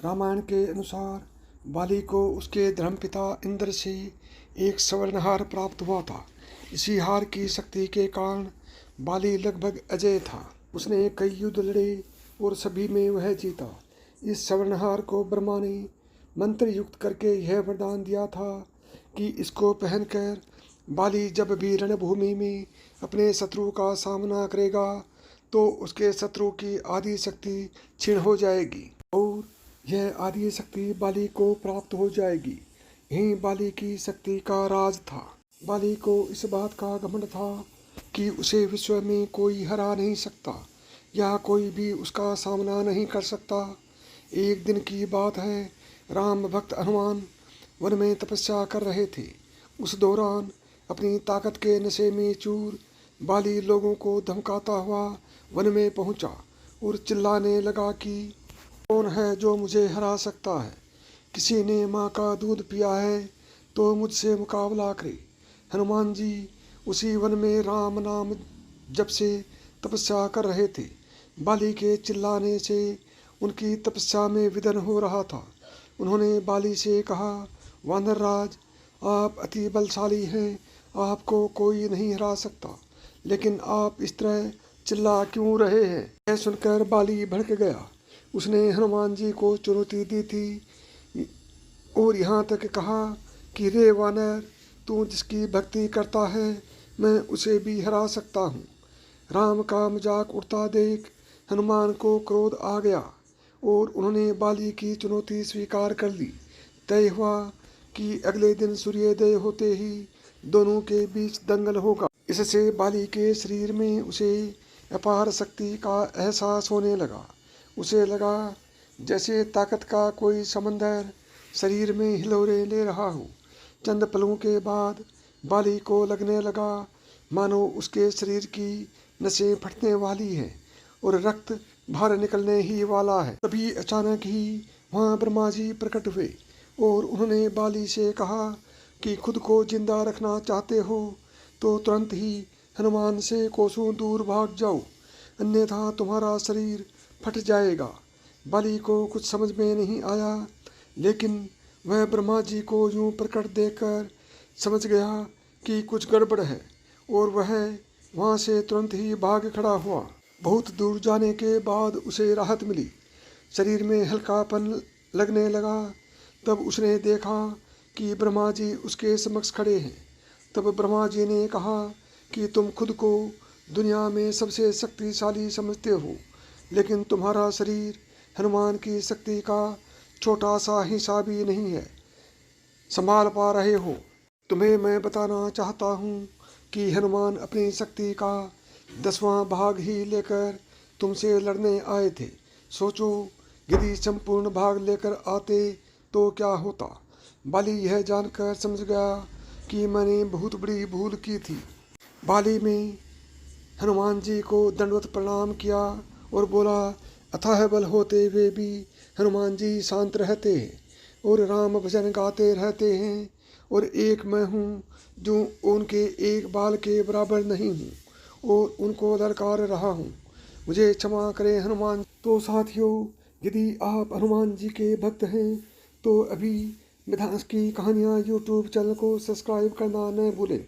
रामायण के अनुसार बाली को उसके धर्मपिता इंद्र से एक स्वर्णहार प्राप्त हुआ था। इसी हार की शक्ति के कारण बाली लगभग अजेय था। उसने कई युद्ध लड़े और सभी में वह जीता। इस स्वर्णहार को ब्रह्मा ने मंत्र युक्त करके यह वरदान दिया था कि इसको पहनकर बाली जब भी रणभूमि में अपने शत्रु का सामना करेगा तो उसके शत्रु की आदि शक्ति क्षीण हो जाएगी और यह आदि शक्ति बाली को प्राप्त हो जाएगी। यही बाली की शक्ति का राज था। बाली को इस बात का घमंड था कि उसे विश्व में कोई हरा नहीं सकता या कोई भी उसका सामना नहीं कर सकता। एक दिन की बात है, राम भक्त हनुमान वन में तपस्या कर रहे थे। उस दौरान अपनी ताकत के नशे में चूर बाली लोगों को धमकाता हुआ वन में पहुंचा और चिल्लाने लगा कि कौन है जो मुझे हरा सकता है? किसी ने माँ का दूध पिया है तो मुझसे मुकाबला करे। हनुमान जी उसी वन में राम नाम जप से तपस्या कर रहे थे। बाली के चिल्लाने से उनकी तपस्या में विघ्न हो रहा था। उन्होंने बाली से कहा, वानर राज, आप अति बलशाली हैं, आपको कोई नहीं हरा सकता, लेकिन आप इस तरह चिल्ला क्यों रहे हैं? यह सुनकर बाली भड़क गया। उसने हनुमान जी को चुनौती दी थी और यहाँ तक कहा कि रे वानर, तू जिसकी भक्ति करता है मैं उसे भी हरा सकता हूँ। राम का मजाक उड़ता देख हनुमान को क्रोध आ गया और उन्होंने बाली की चुनौती स्वीकार कर ली। तय हुआ कि अगले दिन सूर्योदय होते ही दोनों के बीच दंगल होगा। इससे बाली के शरीर में उसे अपार शक्ति का एहसास होने लगा। उसे लगा जैसे ताकत का कोई समंदर शरीर में हिलोरे ले रहा हो। चंद पलों के बाद बाली को लगने लगा मानो उसके शरीर की नसें फटने वाली हैं और रक्त बाहर निकलने ही वाला है। तभी अचानक ही वहाँ ब्रह्मा जी प्रकट हुए और उन्होंने बाली से कहा कि खुद को जिंदा रखना चाहते हो तो तुरंत ही हनुमान से कोसों दूर भाग जाओ, अन्यथा तुम्हारा शरीर फट जाएगा। बाली को कुछ समझ में नहीं आया, लेकिन वह ब्रह्मा जी को यूं प्रकट देखकर समझ गया कि कुछ गड़बड़ है और वह वहाँ से तुरंत ही भाग खड़ा हुआ। बहुत दूर जाने के बाद उसे राहत मिली, शरीर में हल्कापन लगने लगा। तब उसने देखा कि ब्रह्मा जी उसके समक्ष खड़े हैं। तब ब्रह्मा जी ने कहा कि तुम खुद को दुनिया में सबसे शक्तिशाली समझते हो, लेकिन तुम्हारा शरीर हनुमान की शक्ति का छोटा सा हिस्सा भी नहीं है संभाल पा रहे हो। तुम्हें मैं बताना चाहता हूँ कि हनुमान अपनी शक्ति का 10वां भाग ही लेकर तुमसे लड़ने आए थे। सोचो, यदि संपूर्ण भाग लेकर आते तो क्या होता? बाली यह जानकर समझ गया कि मैंने बहुत बड़ी भूल की थी। बाली में हनुमान जी को दंडवत प्रणाम किया और बोला, अथाह बल होते हुए भी हनुमान जी शांत रहते हैं और राम भजन गाते रहते हैं, और एक मैं हूँ जो उनके एक बाल के बराबर नहीं हूँ और उनको ललकार रहा हूँ। मुझे क्षमा करें हनुमान। तो साथियों, यदि आप हनुमान जी के भक्त हैं तो अभी मिथांस की कहानियाँ यूट्यूब चैनल को सब्सक्राइब करना न भूलें।